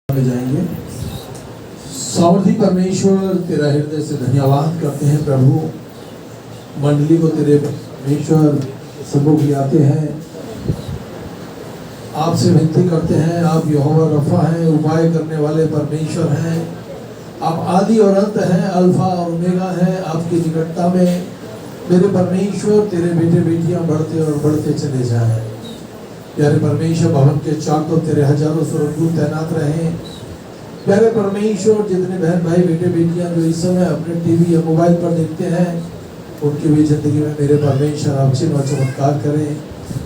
में जाएंगे। सामर्थी परमेश्वर, तेरा हृदय से धन्यवाद करते हैं प्रभु। मंडली को तेरे परमेश्वर सम्मुख ले आते हैं, आपसे विनती करते हैं। आप यहोवा रफा हैं, उपाय करने वाले परमेश्वर हैं। आप आदि और अंत हैं, अल्फा और ओमेगा हैं। आपकी निकटता में मेरे परमेश्वर तेरे बेटे बेटियां बढ़ते और बढ़ते चले जाएं। प्यारे परमेश्वर, भवन के चारों तेरे हजारों स्वर्गदूत तैनात रहें। प्यारे परमेश्वर, जितने बहन भाई बेटे बेटियां जो इस समय अपने टीवी या मोबाइल पर देखते हैं, उनकी भी जिंदगी में मेरे परमेश्वर आप चिन्ह और चमत्कार करें।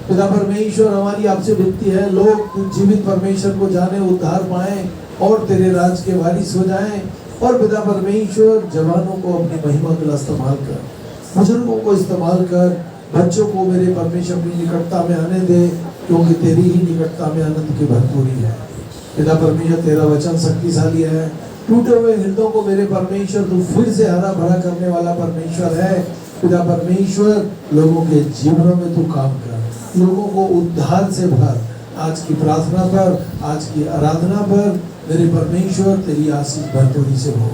पिता परमेश्वर, हमारी आपसे विनती है, लोग जीवित परमेश्वर को जाने, उद्धार पाएं और तेरे राज के वारिस हो जाएं। और पिता परमेश्वर, जवानों को अपनी महिमा के लिए इस्तेमाल कर, बुजुर्गों को इस्तेमाल कर, बच्चों को मेरे परमेश्वर अपनी निकटता में आने दे, क्योंकि तेरी ही निकटता में आनंद की भरपूरी है। पिता परमेश्वर, तेरा वचन शक्तिशाली है। टूटे हुए हृदयों को मेरे परमेश्वर तू फिर से हरा भरा करने वाला परमेश्वर है। पिता परमेश्वर, लोगों के जीवनों में तू काम कर, लोगों को उद्धार से भर। आज की प्रार्थना पर, आज की आराधना पर मेरे परमेश्वर तेरी आशीष भरपूरी से हो,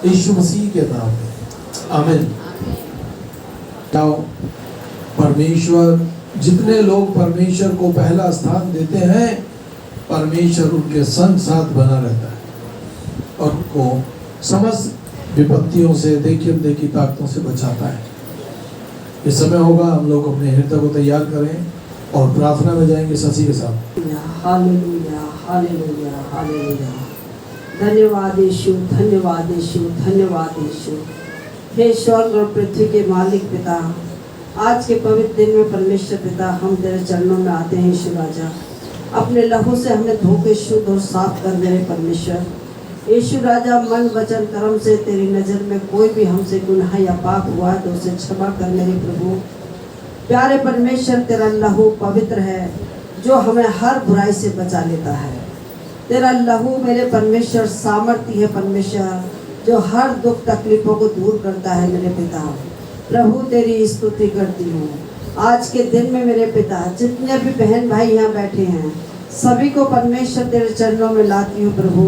यीशु मसीह के नाम में, आमीन। जाओ परमेश्वर, जितने लोग परमेश्वर को पहला स्थान देते हैं, परमेश्वर उनके संग साथ बना रहता है और उनको समस्त विपत्तियों से, देखी अनदेखी ताकतों से बचाता है। इस समय होगा, हम लोग अपने हृदय को तैयार करें और प्रार्थना में जाएंगे शशि के साथ। Hallelujah, hallelujah, hallelujah. धन्यवाद यीशु, धन्यवाद यीशु, धन्यवाद यीशु। हे स्वर्ग और पृथ्वी के मालिक पिता, आज के पवित्र दिन में परमेश्वर पिता, हम तेरे चरणों में आते हैं यीशु राजा। अपने लहू से हमें धो के शुद्ध और साफ कर मेरे परमेश्वर। यीशु राजा, मन वचन कर्म से तेरी नज़र में कोई भी हमसे गुनाह या पाप हुआ तो उसे क्षमा कर मेरे प्रभु। प्यारे परमेश्वर, तेरा लहू पवित्र है जो हमें हर बुराई से बचा लेता है। तेरा लहू मेरे परमेश्वर सामर्थ्य है परमेश्वर, जो हर दुख तकलीफों को दूर करता है मेरे पिता। प्रभु तेरी स्तुति करती हूँ। आज के दिन में मेरे पिता, जितने भी बहन भाई यहाँ बैठे हैं, सभी को परमेश्वर तेरे चरणों में लाती हूँ प्रभु।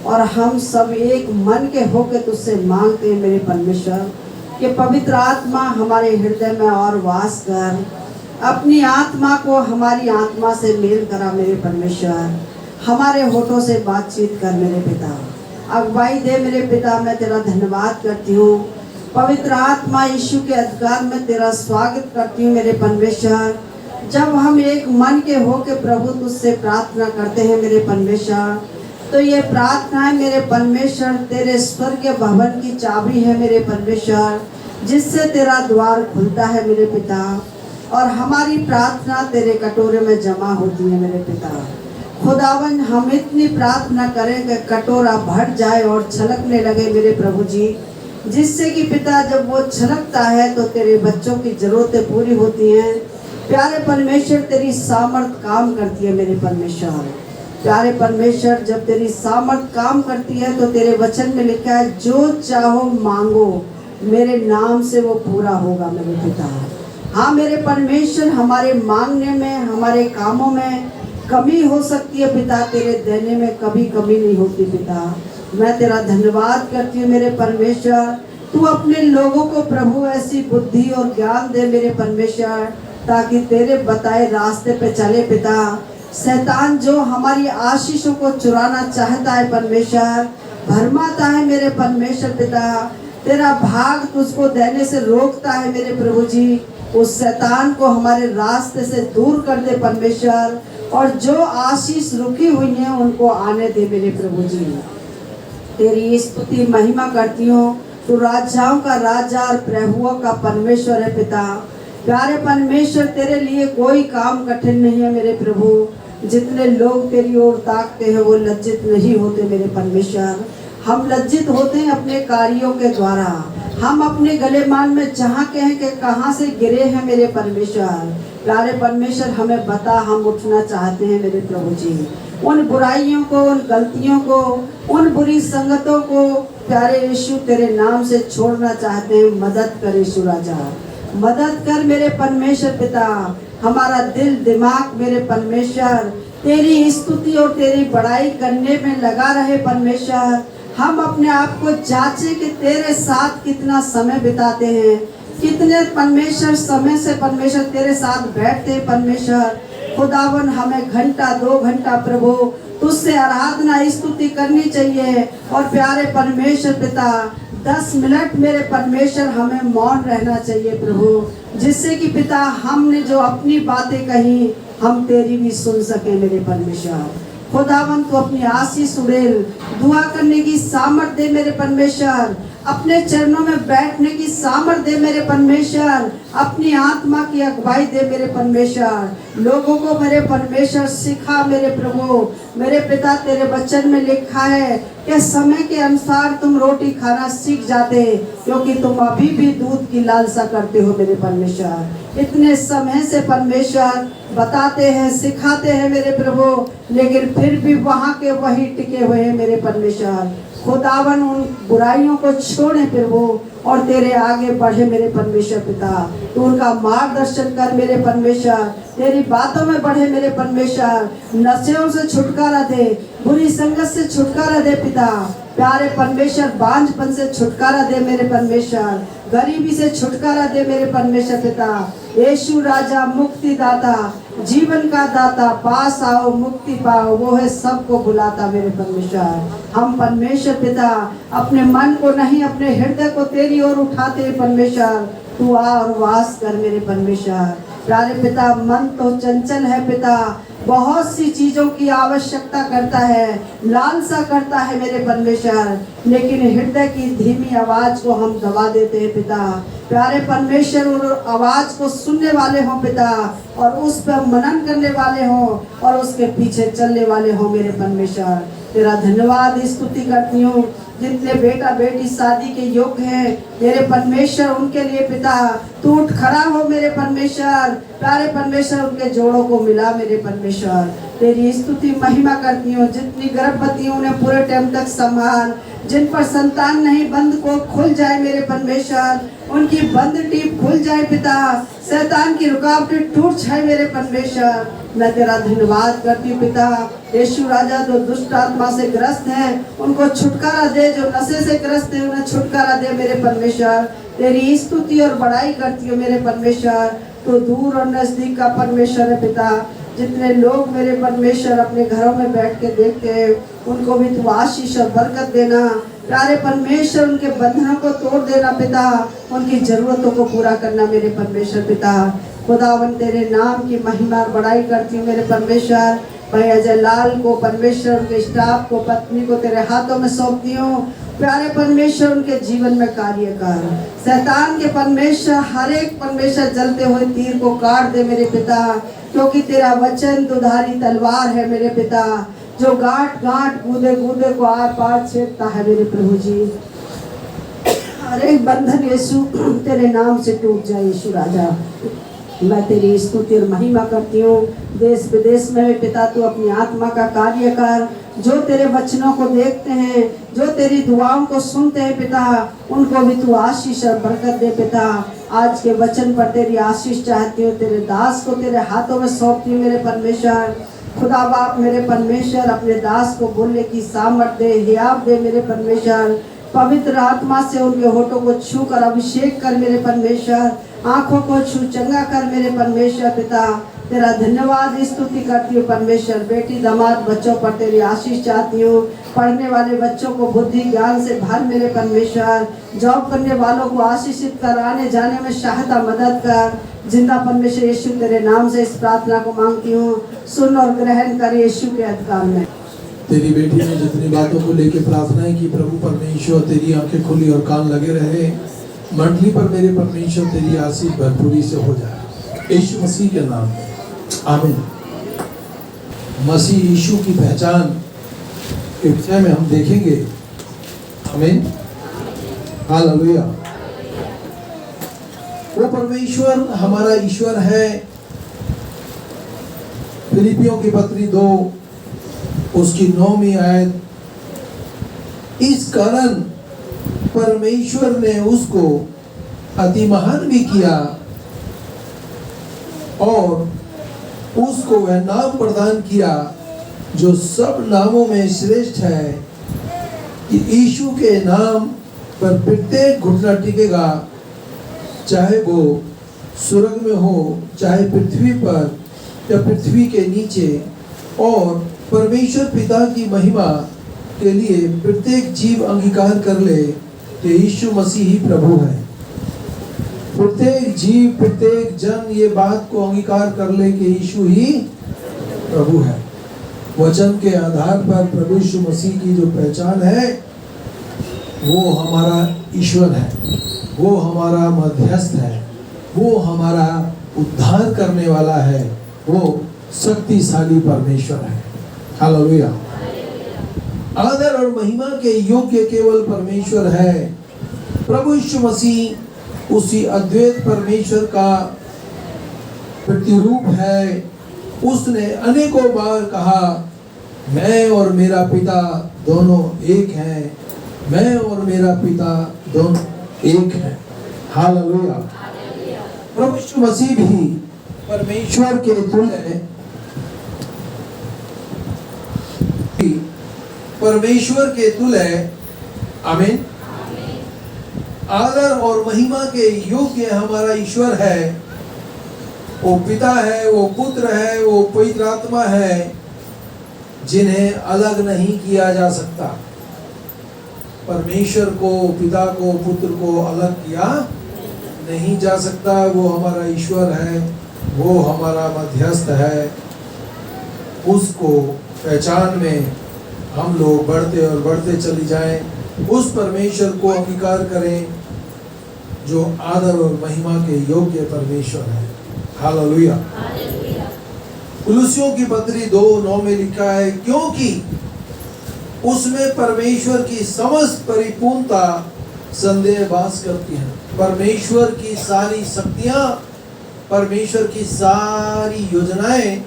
और हम सब एक मन के होकर तुझसे मांगते हैं मेरे परमेश्वर कि पवित्र आत्मा हमारे हृदय में और वास कर, अपनी आत्मा को हमारी आत्मा से मेल करा मेरे परमेश्वर। हमारे होठों से बातचीत कर मेरे पिता, अगुवाई दे मेरे पिता। मैं तेरा धन्यवाद करती हूँ। पवित्र आत्मा यीशु के अधिकार में तेरा स्वागत करती हूँ मेरे परमेश्वर। जब हम एक मन के हो के प्रभु तुझसे प्रार्थना करते हैं मेरे परमेश्वर, तो ये प्रार्थना है मेरे परमेश्वर, तेरे स्वर्गीय भवन की चाबी है मेरे परमेश्वर, जिससे तेरा द्वार खुलता है मेरे पिता। और हमारी प्रार्थना तेरे कटोरे में जमा होती है मेरे पिता। खुदावन, हम इतनी प्रार्थना करें कि कटोरा भर जाए और छलकने लगे मेरे प्रभु जी, जिससे कि पिता जब वो छलकता है तो तेरे बच्चों की जरूरतें पूरी होती हैं। प्यारे परमेश्वर, तेरी सामर्थ काम करती है मेरे परमेश्वर। प्यारे परमेश्वर, जब तेरी सामर्थ काम करती है तो तेरे वचन में लिखा है, जो चाहो मांगो मेरे नाम से वो पूरा होगा मेरे पिता। हाँ मेरे परमेश्वर, हमारे मांगने में, हमारे कामों में कमी हो सकती है पिता, तेरे देने में कभी कमी नहीं होती पिता। मैं तेरा धन्यवाद करती हूँ मेरे परमेश्वर। तू अपने लोगों को प्रभु ऐसी बुद्धि और ज्ञान दे मेरे परमेश्वर, ताकि तेरे बताए रास्ते पे चले पिता। शैतान जो हमारी आशीषों को चुराना चाहता है परमेश्वर, भरमाता है मेरे परमेश्वर पिता, तेरा भाग तुझको देने से रोकता है मेरे प्रभु जी। उस शैतान को हमारे रास्ते से दूर कर दे परमेश्वर, और जो आशीष रुकी हुई है उनको आने दे मेरे प्रभु जी। तेरी स्तुति महिमा करती हूँ। तू राजाओं का राजा और प्रभुओं का परमेश्वर है पिता। प्यारे परमेश्वर, तेरे लिए कोई काम कठिन नहीं है मेरे प्रभु। जितने लोग तेरी ओर ताकते हैं वो लज्जित नहीं होते मेरे परमेश्वर। हम लज्जित होते हैं अपने कार्यों के द्वारा। हम अपने गले मान में जहाँ कहें कि कहाँ से गिरे हैं मेरे परमेश्वर। प्यारे परमेश्वर, हमें बता, हम उठना चाहते हैं मेरे प्रभु जी। उन बुराइयों को, उन गलतियों को, उन बुरी संगतों को प्यारे यीशु तेरे नाम से छोड़ना चाहते हैं। मदद कर यीशु राजा, मदद कर मेरे परमेश्वर पिता। हमारा दिल दिमाग मेरे परमेश्वर तेरी स्तुति और तेरी बड़ाई करने में लगा रहे परमेश्वर। हम अपने आप को जांचे कि तेरे साथ कितना समय बिताते हैं, कितने परमेश्वर समय से परमेश्वर तेरे साथ बैठते हैं परमेश्वर। खुदावन हमें घंटा 2 घंटा प्रभु तुझसे आराधना स्तुति करनी चाहिए। और प्यारे परमेश्वर पिता 10 मिनट मेरे परमेश्वर हमें मौन रहना चाहिए प्रभु, जिससे कि पिता हमने जो अपनी बातें कही हम तेरी भी सुन सके मेरे परमेश्वर। खुदावन तू अपनी आशीष उड़ेल, दुआ करने की सामर्थ दे मेरे परमेश्वर, अपने चरणों में बैठने की सामर्थ दे मेरे परमेश्वर, अपनी आत्मा की अगुवाई दे मेरे परमेश्वर। लोगों को मेरे परमेश्वर सिखा मेरे प्रभु। मेरे पिता तेरे वचन में लिखा है कि समय के अनुसार तुम रोटी खाना सीख जाते, क्योंकि तुम अभी भी दूध की लालसा करते हो मेरे परमेश्वर। इतने समय से परमेश्वर बताते हैं, सिखाते हैं मेरे प्रभु, लेकिन फिर भी वहाँ के वही टिके हुए हैं मेरे परमेश्वर। खुदावन उन बुराइयों को छोड़े प्रभु और तेरे आगे बढ़े मेरे परमेश्वर पिता। तू उनका मार्गदर्शन कर मेरे परमेश्वर, तेरी बातों में बढ़े मेरे परमेश्वर। नशेओं से छुटकारा दे, बुरी संगत से छुटकारा दे पिता। प्यारे परमेश्वर बांझपन से छुटकारा दे मेरे परमेश्वर, गरीबी से छुटकारा दे मेरे परमेश्वर पिता। यीशु राजा मुक्ति दाता, जीवन का दाता, पास आओ मुक्ति पाओ, वो है सबको बुलाता मेरे परमेश्वर। हम परमेश्वर पिता अपने मन को नहीं, अपने हृदय को तेरी ओर उठाते परमेश्वर। तू आ और वास कर मेरे परमेश्वर। प्यारे पिता मन तो चंचल है पिता, बहुत सी चीजों की आवश्यकता करता है, लालसा करता है मेरे परमेश्वर, लेकिन हृदय की धीमी आवाज को हम दबा देते हैं पिता। प्यारे परमेश्वर उस आवाज को सुनने वाले हों पिता, और उस पर मनन करने वाले हों और उसके पीछे चलने वाले हों मेरे परमेश्वर। तेरा धन्यवाद स्तुति करती हूँ। जितने बेटा बेटी शादी के योग्य हैं मेरे परमेश्वर, उनके लिए पिता तू उठ खड़ा हो मेरे परमेश्वर। प्यारे परमेश्वर उनके जोड़ों को मिला मेरे परमेश्वर। तेरी स्तुति महिमा करती हूँ। जितनी गर्भवती हूँ उन्हें पूरे टाइम तक संभाल, जिन पर संतान नहीं बंद को खुल जाए मेरे परमेश्वर, उनकी बंद टीप खुल जाए पिता, शैतान की रुकावटें टूट जाए मेरे परमेश्वर। मैं तेरा धन्यवाद करती हूँ पिता। यीशु राजा जो दुष्ट आत्मा से ग्रस्त हैं उनको छुटकारा दे, जो नशे से ग्रस्त हैं उन्हें छुटकारा दे मेरे परमेश्वर। तेरी स्तुति और बड़ाई करती हूँ मेरे परमेश्वर। तो दूर और नजदीक का परमेश्वर है पिता। जितने लोग मेरे परमेश्वर अपने घरों में बैठ के देखते हैं उनको भी तू आशीष और बरकत देना। प्यारे परमेश्वर उनके बंधनों को तोड़ देना पिता, उनकी जरूरतों को पूरा करना मेरे परमेश्वर पिता। खुदावन तेरे नाम की महिमा और बड़ाई करती हूँ मेरे परमेश्वर। भाई अजय लाल को परमेश्वर, उनके स्टाफ को, पत्नी को तेरे हाथों में सौंपती हूँ। प्यारे परमेश्वर उनके जीवन में कार्य कर। शैतान के परमेश्वर हर एक परमेश्वर जलते हुए तीर को काट दे मेरे पिता, क्योंकि तेरा वचन दुधारी तलवार है मेरे पिता, जो गांठ गांठ गूदे गूदे को आर पार छेदता है मेरे प्रभु जी। हर एक बंधन यीशु तेरे नाम से टूट जाए यीशु राजा। मैं तेरी स्तुति और महिमा करती हूँ। देश विदेश में भी पिता तू अपनी आत्मा का कार्य कर। जो तेरे वचनों को देखते हैं, जो तेरी दुआओं को सुनते हैं पिता, उनको भी तू आशीष और बरकत दे पिता। आज के वचन पर तेरी आशीष चाहती हूँ। तेरे दास को तेरे हाथों में सौंपती हूँ मेरे परमेश्वर। खुदा बाप मेरे परमेश्वर अपने दास को बोलने की सामर्थ दे, हियाव दे मेरे परमेश्वर। पवित्र आत्मा से उनके होठों को छू कर अभिषेक कर मेरे परमेश्वर। आंखों को छू चंगा कर मेरे परमेश्वर पिता। तेरा धन्यवाद स्तुति करती हूँ परमेश्वर। बेटी दामाद बच्चों पर तेरी आशीष चाहती हूँ। पढ़ने वाले बच्चों को बुद्धि ज्ञान से भर मेरे परमेश्वर। जॉब करने वालों को आशीषित कर, आने जाने में सहायता मदद कर। जिंदा परमेश्वर यीशु तेरे नाम से इस प्रार्थना को मांगती हूँ। सुन और ग्रहण कर यीशु के अधिकार में। तेरी बेटी ने जितनी बातों को लेके प्रार्थनाएं की प्रभु परमेश्वर, तेरी आंखें खुली और कान लगे रहे। मंडली पर मेरे परमेश्वर तेरी आशीष भरपूरी से हो जाए यीशु मसीह के नाम, आमीन। मसीह यीशु की पहचान के विषय में हम देखेंगे, आमीन, हालेलुया। वो परमेश्वर हमारा ईश्वर है। फिलिपियों की पत्री 2 उसकी 9वीं आयत, इस कारण परमेश्वर ने उसको अति महान भी किया और उसको वह नाम प्रदान किया जो सब नामों में श्रेष्ठ है, कि यीशु के नाम पर प्रत्येक घुटना टिकेगा, चाहे वो स्वर्ग में हो, चाहे पृथ्वी पर या पृथ्वी के नीचे, और परमेश्वर पिता की महिमा के लिए प्रत्येक जीव अंगीकार कर ले कि यीशु मसीह ही प्रभु है। प्रत्येक जीव, प्रत्येक जन ये बात को अंगीकार कर ले कि यीशु ही प्रभु है। वचन के आधार पर प्रभु यीशु मसीह की जो पहचान है, वो हमारा ईश्वर है, वो हमारा मध्यस्थ है, वो हमारा उद्धार करने वाला है, वो शक्तिशाली परमेश्वर है। हालेलुया। आदर और महिमा के योग्य केवल परमेश्वर है। प्रभु यीशु मसीह उसी अद्वैत परमेश्वर का प्रतिरूप है। उसने अनेकों बार कहा, मैं और मेरा पिता दोनों एक हैं, मैं और मेरा पिता दोनों एक हैं। हालेलुया। प्रभु यीशु मसीह भी परमेश्वर के तुल्य, परमेश्वर के तुल्य, आमीन, आदर और महिमा के योग्य हमारा ईश्वर है। वो पिता है, वो पुत्र है, वो पवित्र आत्मा है, जिन्हें अलग नहीं किया जा सकता। परमेश्वर को, पिता को, पुत्र को अलग किया नहीं जा सकता। वो हमारा ईश्वर है, वो हमारा मध्यस्थ है। उसको पहचान में हम लोग बढ़ते और बढ़ते चली जाएं। उस परमेश्वर को अंगीकार करें जो आदर और महिमा के योग्य परमेश्वर है। हालेलुया। कुलुस्सियों की पत्री 2:9 में लिखा है, क्योंकि उसमें परमेश्वर की समस्त परिपूर्णता संदेह वास करती है। परमेश्वर की सारी शक्तियां, परमेश्वर की सारी योजनाएं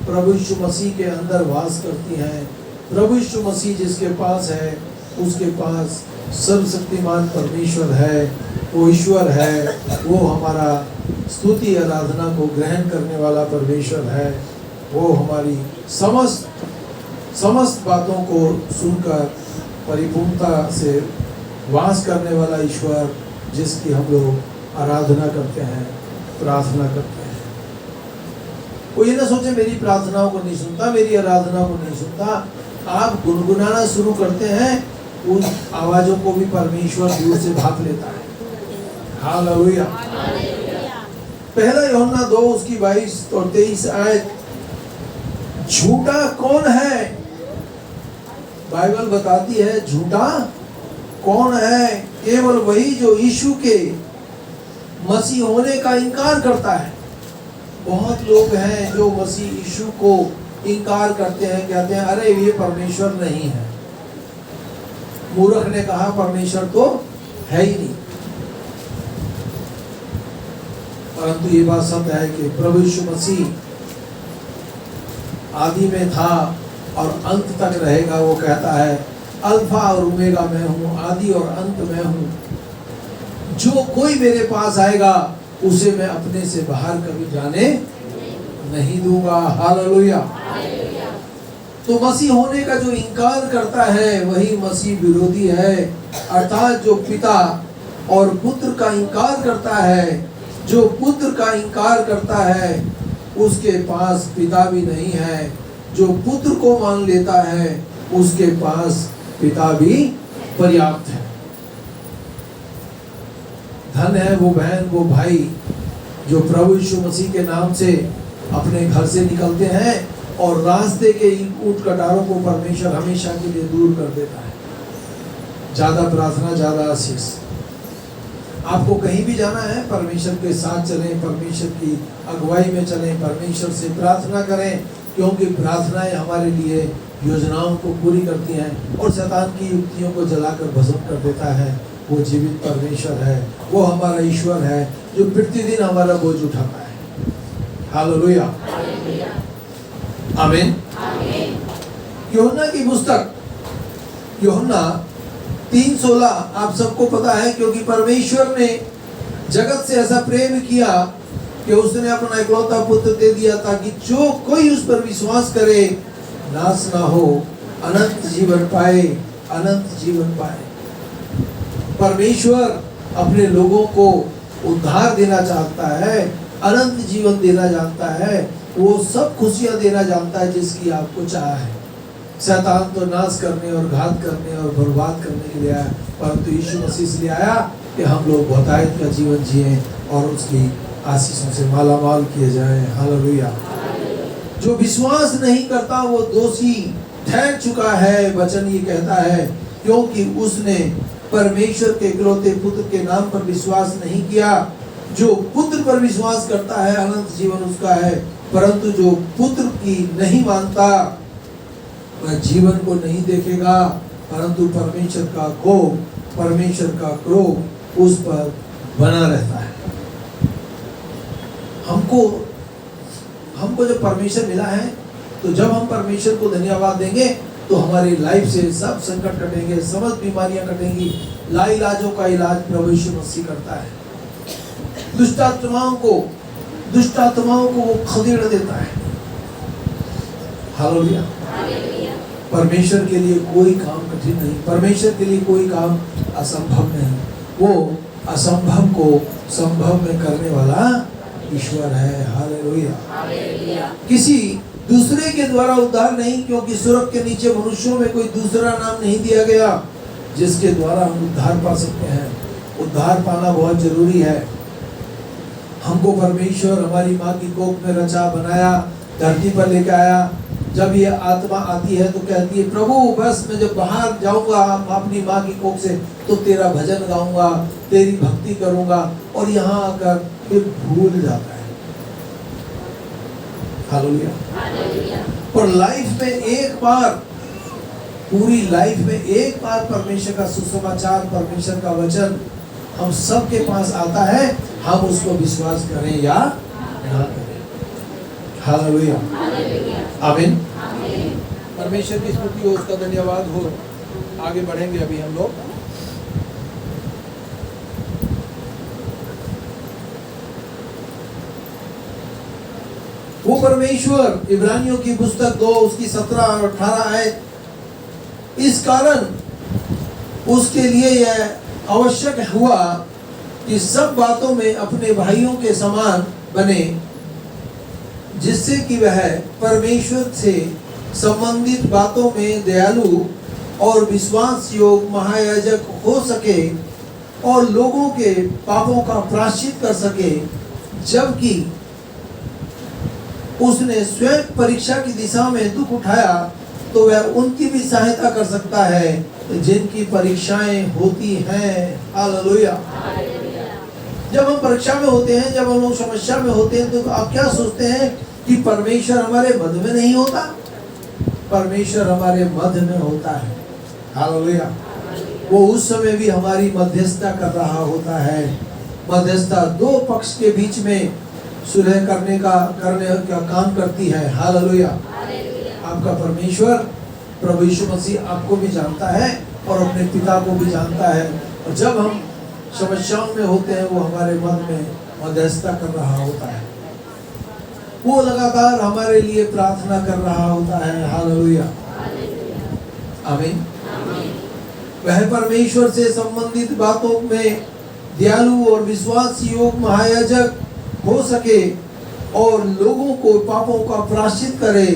प्रभु यीशु मसीह के अंदर वास करती हैं। प्रभु यीशु मसीह जिसके पास है, उसके पास सर्वशक्तिमान परमेश्वर है, वो ईश्वर है, वो हमारा स्तुति आराधना को ग्रहण करने वाला परमेश्वर है। वो हमारी समस्त बातों को सुनकर परिपूर्णता से वास करने वाला ईश्वर, जिसकी हम लोग आराधना करते हैं, प्रार्थना करते हैं। वो ये ना सोचे मेरी प्रार्थनाओं को नहीं सुनता, मेरी आराधना को नहीं सुनता। आप गुनगुनाना शुरू करते हैं, उन आवाजों को भी परमेश्वर दूर से भाग लेता है। हालेलुया। पहला यूहन्ना 2 उसकी 22 और 23 आयत, झूठा कौन है? बाइबल बताती है झूठा कौन है? केवल वही जो यीशु के मसीह होने का इनकार करता है। बहुत लोग हैं जो मसीह यीशु को इनकार करते हैं, कहते हैं अरे ये परमेश्वर नहीं है। मूर्ख ने कहा परमेश्वर तो है ही नहीं। परंतु ये बात सत्य है कि प्रभु यीशु मसीह आदि में था और अंत तक रहेगा। वो कहता है अल्फा और ओमेगा मैं हूँ, आदि और अंत मैं हूँ। जो कोई मेरे पास आएगा उसे मैं अपने से बाहर कभी जाने नहीं दूंगा। हालेलुया। तो मसीह होने का जो इनकार करता है वही मसीह विरोधी है। अर्थात जो पिता और पुत्र का इनकार करता है, जो पुत्र का इनकार करता है उसके पास पिता भी नहीं है। जो पुत्र को मान लेता है उसके पास पिता भी पर्याप्त है। धन है वो बहन, वो भाई जो प्रभु यीशु मसीह के नाम से अपने घर से निकलते हैं और रास्ते के ऊंट कटारों को परमेश्वर हमेशा के लिए दूर कर देता है। ज्यादा प्रार्थना, ज्यादा आशीष। आपको कहीं भी जाना है, परमेश्वर के साथ चलें, परमेश्वर की अगुवाई में चलें, परमेश्वर से प्रार्थना करें, क्योंकि प्रार्थनाएं हमारे लिए योजनाओं को पूरी करती हैं और शैतान की युक्तियों को जलाकर भस्म कर देता है। वो जीवित परमेश्वर है, वो हमारा ईश्वर है जो प्रतिदिन हमारा बोझ उठाता है। हालेलुया, आमीन। यूहन्ना की पुस्तक यूहन्ना 3:16 आप सबको पता है, क्योंकि परमेश्वर ने जगत से ऐसा प्रेम किया कि उसने अपना इकलौता पुत्र दे दिया ताकि जो कोई उस पर विश्वास करे नाश ना हो, अनंत जीवन पाए, अनंत जीवन पाए। परमेश्वर अपने लोगों को उद्धार देना चाहता है, अनंत जीवन देना जानता है, वो सब खुशियां देना जानता है जिसकी आपको चाह है। शैतान तो नाश करने और घात करने और बर्बाद करने के लिए आया, परंतु यीशु मसीह इसलिए आया कि हम लोग बहुतायत का जीवन जिए और उसकी आशीषों से माला माल किए जाए। हालेलुया। जो विश्वास नहीं करता वो दोषी ठहर चुका है, वचन ये कहता है, क्योंकि उसने परमेश्वर के इकलौते पुत्र के नाम पर विश्वास नहीं किया। जो पुत्र पर विश्वास करता है अनंत जीवन उसका है, परंतु जो पुत्र की नहीं मानता वह जीवन को नहीं देखेगा, परंतु परमेश्वर का कोप, परमेश्वर का क्रोध उस पर बना रहता है। हमको जब परमेश्वर मिला है, तो जब हम परमेश्वर को धन्यवाद देंगे तो हमारी लाइफ से सब संकट कटेंगे, समस्त बीमारियां कटेंगी। लाइलाजों का इलाज प्रभु यीशु मसीह करता है। दुष्ट आत्माओं को वो खदेड़ देता है। हालेलुया। परमेश्वर के लिए कोई काम कठिन नहीं, परमेश्वर के लिए कोई काम असंभव नहीं। वो असंभव को संभव में करने वाला ईश्वर है। हालेलुया। किसी दूसरे के द्वारा उद्धार नहीं, क्योंकि स्वर्ग के नीचे मनुष्यों में कोई दूसरा नाम नहीं दिया गया जिसके द्वारा हम उद्धार पा सकते हैं। उद्धार पाना बहुत जरूरी है। हमको परमेश्वर हमारी माँ की कोख में रचा, बनाया, धरती पर लेकर आया। जब ये आत्मा आती है तो कहती है, प्रभु बस मैं जब बाहर जाऊंगा अपनी माँ की कोख से तो तेरा भजन गाऊंगा, तेरी भक्ति करूंगा, और यहाँ आकर फिर भूल जाता है। हालेलुया। पर लाइफ में एक बार, पूरी लाइफ में एक बार परमेश्वर का सुसमाचार, परमेश्वर का वचन हम सबके पास आता है, हम उसको विश्वास करें या ना करें। हालेलुया। आमीन। परमेश्वर की स्तुति हो, उसका धन्यवाद हो। आगे बढ़ेंगे अभी हम लोग। वो परमेश्वर, इब्रानियों की पुस्तक 2 उसकी 17 और 18 आयत, इस कारण उसके लिए यह आवश्यक हुआ कि सब बातों में अपने भाइयों के समान बने, जिससे कि वह परमेश्वर से संबंधित बातों में दयालु और विश्वास योग्य महायाजक हो सके और लोगों के पापों का प्रायश्चित कर सके, जबकि उसने स्वयं परीक्षा की दिशा में दुख उठाया तो वह उनकी भी सहायता कर सकता है जिनकी परीक्षाएं होती हैं। हालेलुया। जब हम परीक्षा में होते हैं, जब हम लोग समस्या में होते हैं, तो आप क्या सोचते हैं कि परमेश्वर हमारे मध्य में नहीं होता? परमेश्वर हमारे मध्य में होता है। हालेलुया। वो उस समय भी हमारी मध्यस्थता कर रहा होता है। मध्यस्थता दो पक्ष के बीच में सुलह करने का काम करती है। हालेलुया। आपका परमेश्वर प्रभु यीशु मसीह आपको भी जानता है और अपने पिता को भी जानता है, और जब हम समस्याओं में होते हैं वो हमारे मन में मध्यस्थता कर रहा होता है। वो लगातार हमारे लिए प्रार्थना कर रहा होता है। हालेलुया। आमीन। वह परमेश्वर से संबंधित बातों में दयालु और विश्वास योग्य महायाजक हो सके और लोगों को पापों का प्रायश्चित करे,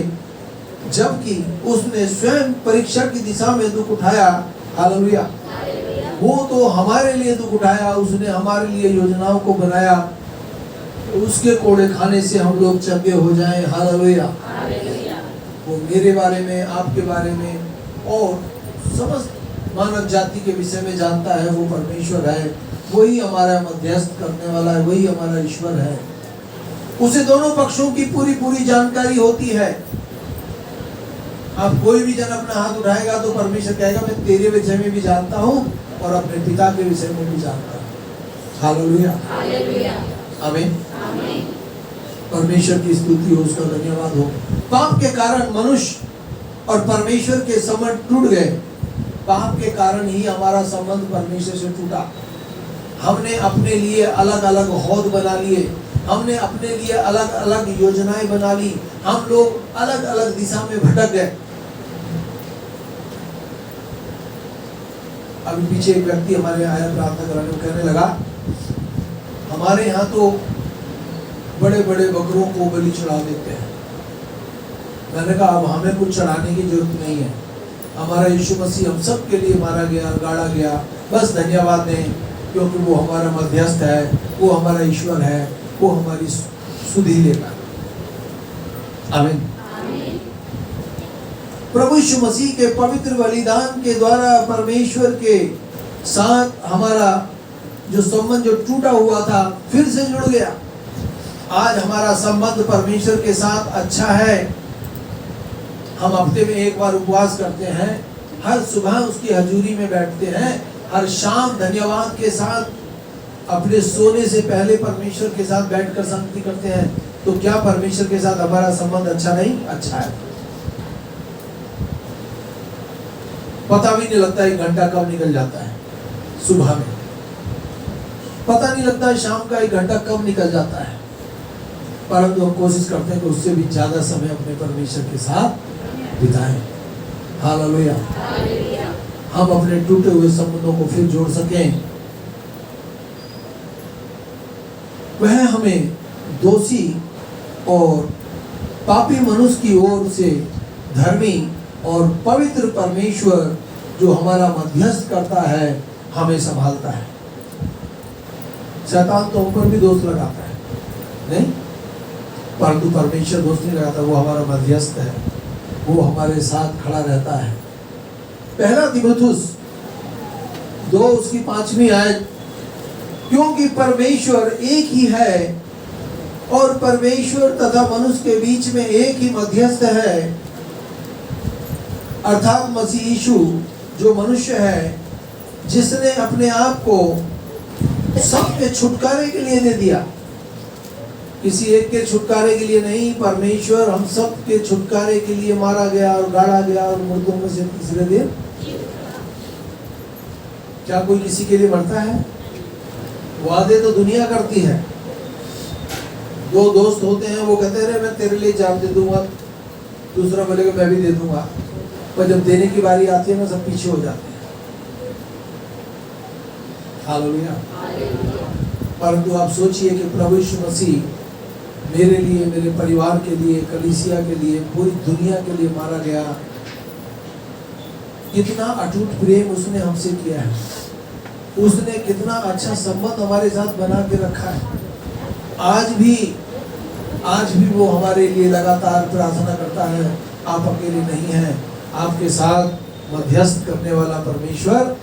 जबकि उसने स्वयं परीक्षा की दिशा में दुख उठाया। हालेलुया। वो तो हमारे लिए दुख उठाया, उसने हमारे लिए योजनाओं को बनाया, उसके कोड़े खाने से हम लोग चंगे हो जाएं। हालेलुया। वो मेरे बारे में, आपके बारे में और समस्त मानव जाति के विषय में जानता है। वो परमेश्वर है, वही हमारा मध्यस्थ करने वाला है, वही हमारा ईश्वर है। उसे दोनों पक्षों की पूरी जानकारी होती है। आप कोई भी जन अपना हाथ उठाएगा तो परमेश्वर कहेगा मैं तेरे विषय में भी जानता हूँ और अपने पिता के विषय में भी जानता हूँ। हालेलुया। आमीन। परमेश्वर की स्तुति हो, उसका धन्यवाद हो। पाप के कारण मनुष्य और परमेश्वर के संबंध टूट गए। पाप के कारण ही हमारा संबंध परमेश्वर से टूटा। हमने अपने लिए अलग अलग हौद बना लिए, हमने अपने लिए अलग अलग योजनाएं बना ली, हम लोग अलग अलग दिशा में भटक गए। अभी पीछे एक व्यक्ति हमारे आया प्रार्थना कराने में, कहने लगा हमारे यहाँ तो बड़े बड़े बकरों को बलि चढ़ा देते हैं। मैंने कहा अब हमें कुछ चढ़ाने की जरूरत नहीं है, हमारा यीशु मसीह हम सब के लिए मारा गया, गाड़ा गया, बस धन्यवाद दें, क्योंकि वो हमारा मध्यस्थ है, वो हमारा ईश्वर है, वो हमारी सुधि लेगा। आमीन। प्रभु यीशु मसीह के पवित्र बलिदान के द्वारा परमेश्वर के साथ हमारा जो संबंध जो टूटा हुआ था फिर से जुड़ गया। आज हमारा संबंध परमेश्वर के साथ अच्छा है। हम हफ्ते में एक बार उपवास करते हैं, हर सुबह उसकी हजूरी में बैठते हैं, हर शाम धन्यवाद के साथ अपने सोने से पहले परमेश्वर के साथ बैठकर संगति करते हैं। तो क्या परमेश्वर के साथ हमारा संबंध अच्छा नहीं? अच्छा है। पता भी नहीं लगता एक घंटा कब निकल जाता है, सुबह में पता नहीं लगता शाम का एक घंटा कब निकल जाता है, परंतु हम कोशिश करते हैं कि उससे भी ज्यादा समय अपने परमेश्वर के साथ बिताएं। हालेलुया। हम अपने टूटे हुए संबंधों को फिर जोड़ सकें। वह हमें दोषी और पापी मनुष्य की ओर से धर्मी और पवित्र परमेश्वर जो हमारा मध्यस्थ करता है हमें संभालता है। शैतान तो ऊपर भी दोष लगाता है, नहीं, परंतु परमेश्वर दोष नहीं लगाता, वो हमारा मध्यस्थ है, वो हमारे साथ खड़ा रहता है। पहला तीमुथियुस 2 उसकी 5वीं आयत, क्योंकि परमेश्वर एक ही है और परमेश्वर तथा मनुष्य के बीच में एक ही मध्यस्थ है, अर्थात मसीह यीशु जो मनुष्य है, जिसने अपने आप को सबके छुटकारे के लिए दे दिया। किसी एक के छुटकारे के लिए नहीं, परमेश्वर हम सब के छुटकारे के लिए मारा गया और गाड़ा गया और मुर्दों में से तीसरे दिन। क्या कोई किसी के लिए मरता है? वादे तो दुनिया करती है। 2 दोस्त होते हैं, वो कहते हैं मैं तेरे लिए जान दे दूंगा, दूसरा बोलेगा मैं भी दे दूंगा, पर जब देने की बारी आती है ना सब पीछे हो जाते हैं। हालेलुया। परंतु आप सोचिए कि प्रभु यीशु मसीह मेरे लिए, मेरे परिवार के लिए, कलीसिया के लिए, पूरी दुनिया के लिए मारा गया। कितना अटूट प्रेम उसने हमसे किया है, उसने कितना अच्छा संबंध हमारे साथ बना के रखा है। आज भी वो हमारे लिए लगातार प्रार्थना करता है, आप अकेले नहीं हैं, आपके साथ मध्यस्थ करने वाला परमेश्वर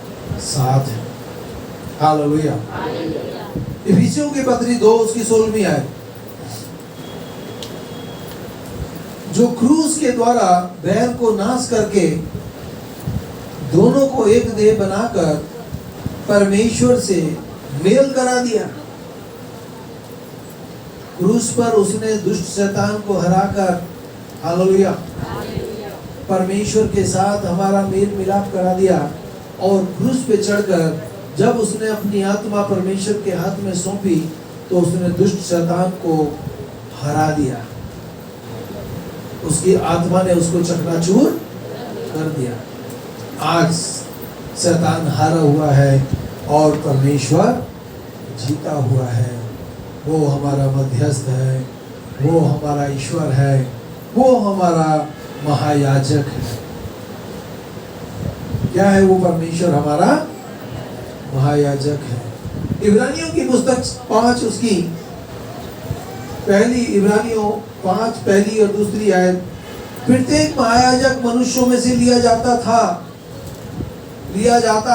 साथ है। हालेलुया। इफिसियों की पत्री 2 उसकी 16वीं आयत, जो क्रूस के द्वारा बैर को नाश करके दोनों को एक देह बनाकर परमेश्वर से मेल करा दिया। क्रूस पर उसने दुष्ट शैतान को हराकर, हालेलुया, परमेश्वर के साथ हमारा मेल मिलाप करा दिया। और क्रूस पे चढ़कर जब उसने अपनी आत्मा परमेश्वर के हाथ में सौंपी तो उसने दुष्ट शैतान को हरा दिया। उसकी आत्मा ने उसको चकनाचूर कर दिया। आज शैतान हारा हुआ है और परमेश्वर जीता हुआ है। वो हमारा मध्यस्थ है, वो हमारा ईश्वर है, वो हमारा महायाजक है। क्या है वो? परमेश्वर हमारा महायाजक है। इब्रानियों की पुस्तक 5 उसकी पहली, इब्रानियों 5 पहली और दूसरी आयत, प्रत्येक महायाजक मनुष्यों में से लिया जाता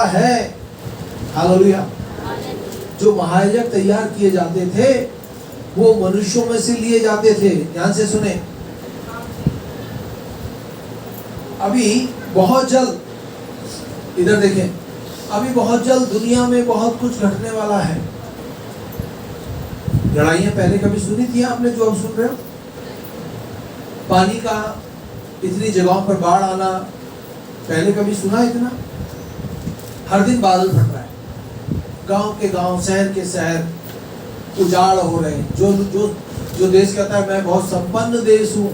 है। हालेलुया। जो महायाजक तैयार किए जाते थे वो मनुष्यों में से लिए जाते थे। ध्यान से सुने, अभी बहुत जल्द, इधर देखें, अभी बहुत जल्द दुनिया में बहुत कुछ घटने वाला है। लड़ाइयां पहले कभी सुनी थी आपने जो अब सुन रहे हो? पानी का इतनी जगहों पर बाढ़ आना पहले कभी सुना इतना? हर दिन बादल फट रहा है, गांव के गांव, शहर के शहर, उजाड़ हो रहे हैं। जो जो जो देश कहता है मैं बहुत संपन्न देश हूँ,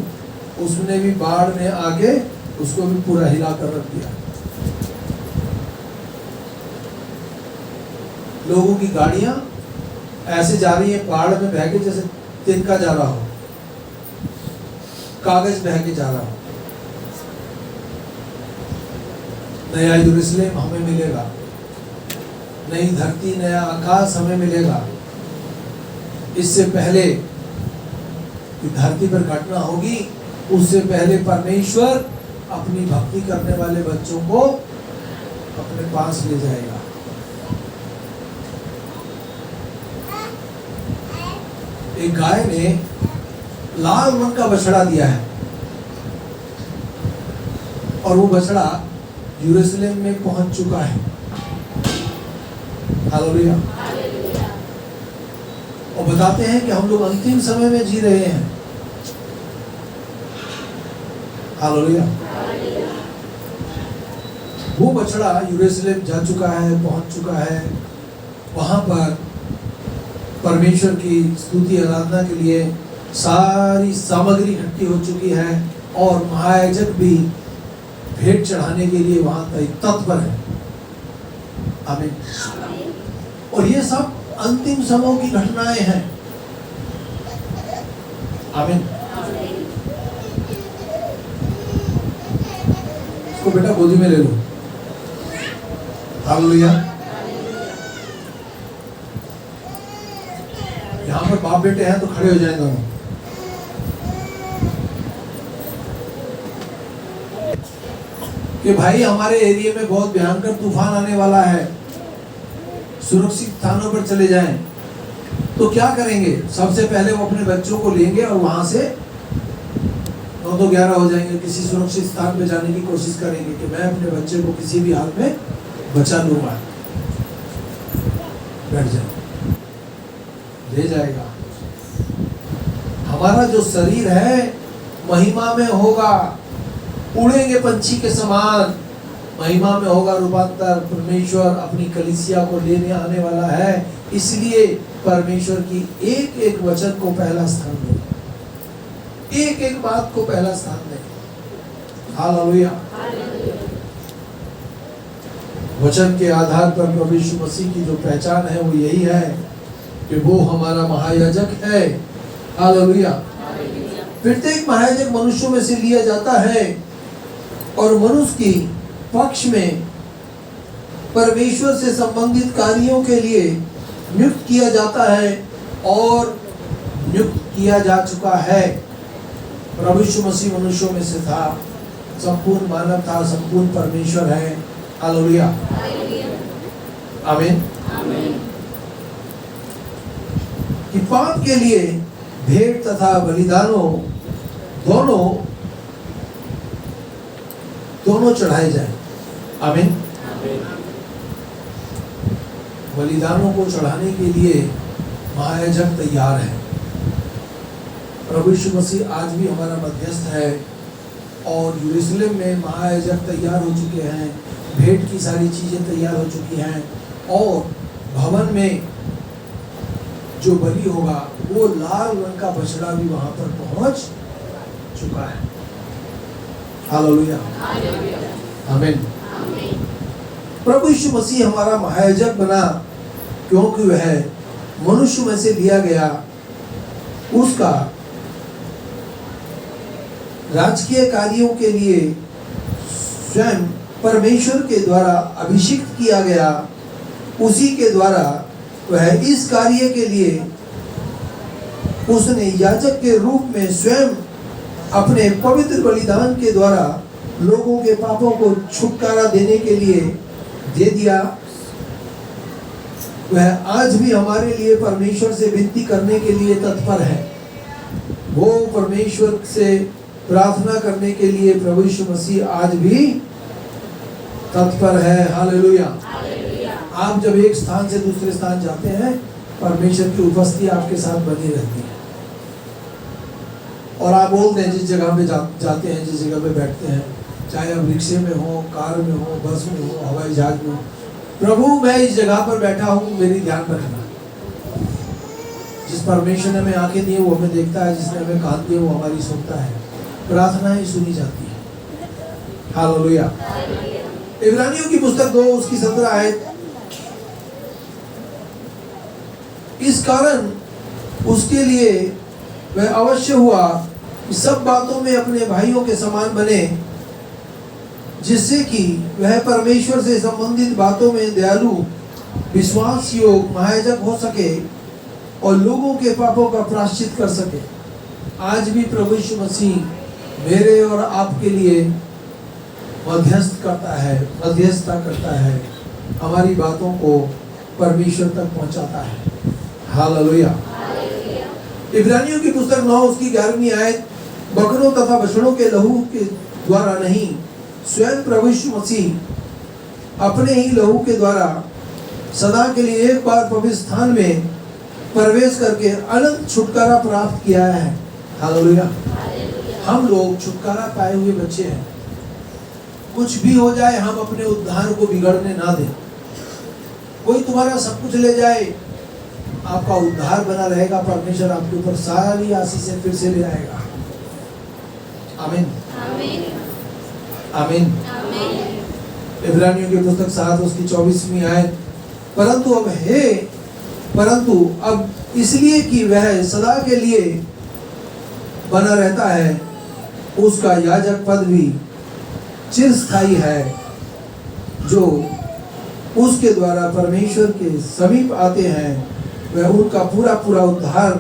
उसने भी बाढ़ ने आके उसको भी पूरा हिला कर रख दिया। लोगों की गाड़ियां ऐसे जा रही है बाढ़ में बह के, जैसे तिनका जा रहा हो, कागज बह के जा रहा हो। नया यरूशलेम हमें मिलेगा, नई धरती, नया आकाश हमें मिलेगा। इससे पहले कि धरती पर घटना होगी, उससे पहले परमेश्वर अपनी भक्ति करने वाले बच्चों को अपने पास ले जाएगा। एक गाय ने लाल रंग का बछड़ा दिया है और वो बछड़ा यरूशलेम में पहुंच चुका है। हालेलुया। और बताते हैं कि हम लोग अंतिम समय में जी रहे हैं। हालेलुया। वो बछड़ा यरूशलेम जा चुका है, पहुंच चुका है। वहां पर परमेश्वर की स्तुति आराधना के लिए सारी सामग्री इकट्ठी हो चुकी है और महायाजक भी भेंट चढ़ाने के लिए वहां तत्पर है। आमीन। और ये सब अंतिम समय की घटनाएं हैं। आमीन। इसको बेटा गोदी में ले लो। हालेलुया। यहाँ पर बाप बेटे हैं तो खड़े हो जाएं दोनों। कि भाई हमारे एरिया में बहुत भयंकर तूफान आने वाला है, सुरक्षित स्थानों पर चले जाएं। तो क्या करेंगे? सबसे पहले वो अपने बच्चों को लेंगे और वहां से 9-11 हो जाएंगे, किसी सुरक्षित स्थान पे जाने की कोशिश करेंगे कि मैं अपने बच्चे को किसी भी हाल में बचा लूंगा। बैठ जाए, ले जाएगा। हमारा जो शरीर है महिमा में होगा, उड़ेंगे पंछी के समान, महिमा में होगा रूपांतर। परमेश्वर अपनी कलीसिया को लेने आने वाला है, इसलिए परमेश्वर की एक एक वचन को पहला स्थान दे, एक एक बात को पहला स्थान दे। हालेलुया। वचन के आधार पर प्रभु यीशु मसीह की जो पहचान है वो यही है कि वो हमारा महायाजक है। हालेलुया। प्रत्येक महायाजक मनुष्यों में से लिया जाता है और मनुष्य की पक्ष में परमेश्वर से संबंधित कार्यों के लिए नियुक्त किया जाता है और नियुक्त किया जा चुका है। प्रभु यीशु मसीह मनुष्यों में से था, संपूर्ण मानव था, संपूर्ण परमेश्वर है। हालेलुया। आमीन। कि पाप के लिए भेंट तथा बलिदानों दोनों चढ़ाए जाए। आमीन। बलिदानों को चढ़ाने के लिए महायाजक तैयार है। प्रभु यीशु मसीह आज भी हमारा मध्यस्थ है और यरूशलेम में महायाजक तैयार हो चुके हैं, भेंट की सारी चीजें तैयार हो चुकी हैं और भवन में जो बलि होगा वो लाल रंग का बछड़ा भी वहां पर पहुंच चुका है। हालेलुया। आमीन। प्रभु यीशु मसीह हमारा महायाजक बना क्योंकि वह मनुष्य में से लिया गया, उसका राजकीय कार्यों के लिए स्वयं परमेश्वर के द्वारा अभिषिक्त किया गया। उसी के द्वारा वह इस कार्य के लिए उसने याजक के रूप में स्वयं अपने पवित्र बलिदान के द्वारा लोगों के पापों को छुटकारा देने के लिए दे दिया। वह आज भी हमारे लिए परमेश्वर से विनती करने के लिए तत्पर है। वो परमेश्वर से प्रार्थना करने के लिए प्रभु यीशु मसीह आज भी तत्पर है। हालेलुया। आप जब एक स्थान से दूसरे स्थान जाते हैं, परमेश्वर की उपस्थिति आपके साथ बनी रहती है और आप बोलते हैं जिस जगह पे जाते हैं, जिस जगह पे बैठते हैं, चाहे आप रिक्शे में हो, कार में हो, बस में हो, हवाई जहाज में हो, प्रभु मैं इस जगह पर बैठा हूँ, मेरी ध्यान रखना। जिस परमेश्वर ने हमें आंखें दी वो हमें देखता है, जिसने हमें कान दिए वो हमारी सुनता है, प्रार्थनाएं सुनी जाती है। हालेलुया। इब्रानियों की पुस्तक 2 उसकी 17 आयत, इस कारण उसके लिए वह अवश्य हुआ कि सब बातों में अपने भाइयों के समान बने, जिससे कि वह परमेश्वर से संबंधित बातों में दयालु, विश्वास योग्य महायाजक हो सके और लोगों के पापों का प्रायश्चित कर सके। आज भी प्रभु यीशु मसीह मेरे और आपके लिए मध्यस्थता करता है, हमारी बातों को परमेश्वर तक पहुंचाता है। हालेलुया। इब्रानियों की पुस्तक 9 उसकी 11वीं आयत, बकरों तथा बछड़ों के लहू के द्वारा नहीं, स्वयं प्रभु यीशु मसीह अपने ही लहू के द्वारा सदा के लिए एक बार पवित्र स्थान में प्रवेश करके अनंत छुटकारा प्राप्त किया है। हालेलुया। हम लोग छुटकारा पाए हुए बच्चे हैं। कुछ भी हो जाए हम अपने उद्धार को बिगड़ने ना दें। कोई तुम्हारा सब कुछ ले जाए, आपका उद्धार बना रहेगा। परमेश्वर आपके ऊपर सारी आशीषें फिर से ले आएगा। आमीन आमीन। इब्रानियों की पुस्तक 7 उसकी 24वीं आयत, परंतु अब इसलिए कि वह सदा के लिए बना रहता है, उसका याजक पद भी चिरस्थायी है, जो उसके द्वारा परमेश्वर के समीप आते हैं, वह उनका पूरा उद्धार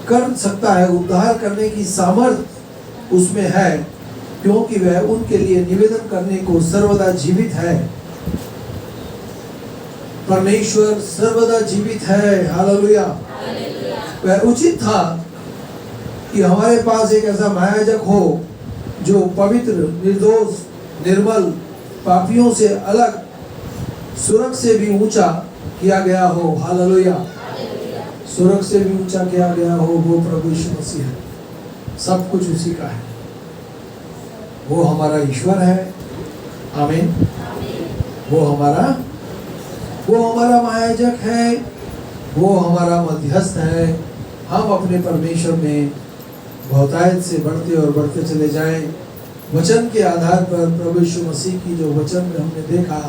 कर सकता है। उद्धार करने की सामर्थ उसमें है, क्योंकि वह उनके लिए निवेदन करने को सर्वदा जीवित है। परमेश्वर सर्वदा जीवित है। हालेलुया। वह उचित था कि हमारे पास एक ऐसा महायाजक हो जो पवित्र, निर्दोष, निर्मल, पापियों से अलग, स्वर्ग से भी ऊंचा किया गया हो। हालेलुया। स्वर्ग से भी ऊंचा किया गया हो, वो प्रभु यीशु मसीह है। सब कुछ उसी का है। वो हमारा ईश्वर है। आमीन। वो हमारा महायाजक है, वो हमारा मध्यस्थ है। हम अपने परमेश्वर में बहुतायत से बढ़ते और बढ़ते चले जाएं। वचन के आधार पर प्रभु यीशु मसीह की जो वचन में हमने देखा,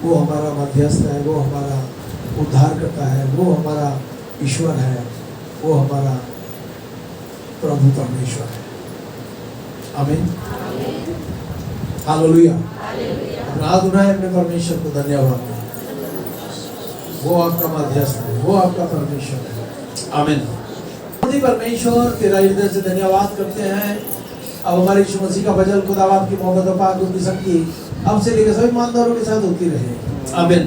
वो हमारा मध्यस्थ है, वो हमारा उद्धार करता है, वो हमारा ईश्वर है, वो हमारा प्रभु परमेश्वर है। आमीन। हालेलुया। अपना हाथ उठाएं, अपने परमेश्वर को धन्यवाद दें। वो आपका मध्यस्थ है, वो आपका परमेश्वर है। आमीन। परमेश्वर तेरा हृदय से धन्यवाद करते हैं। अब हमारे यीशु मसीह का भजन खुदा आपकी मोहब्बत और पाक की शक्ति अब से लेकर सभी ईमानदारों के साथ होती रहे। आमीन।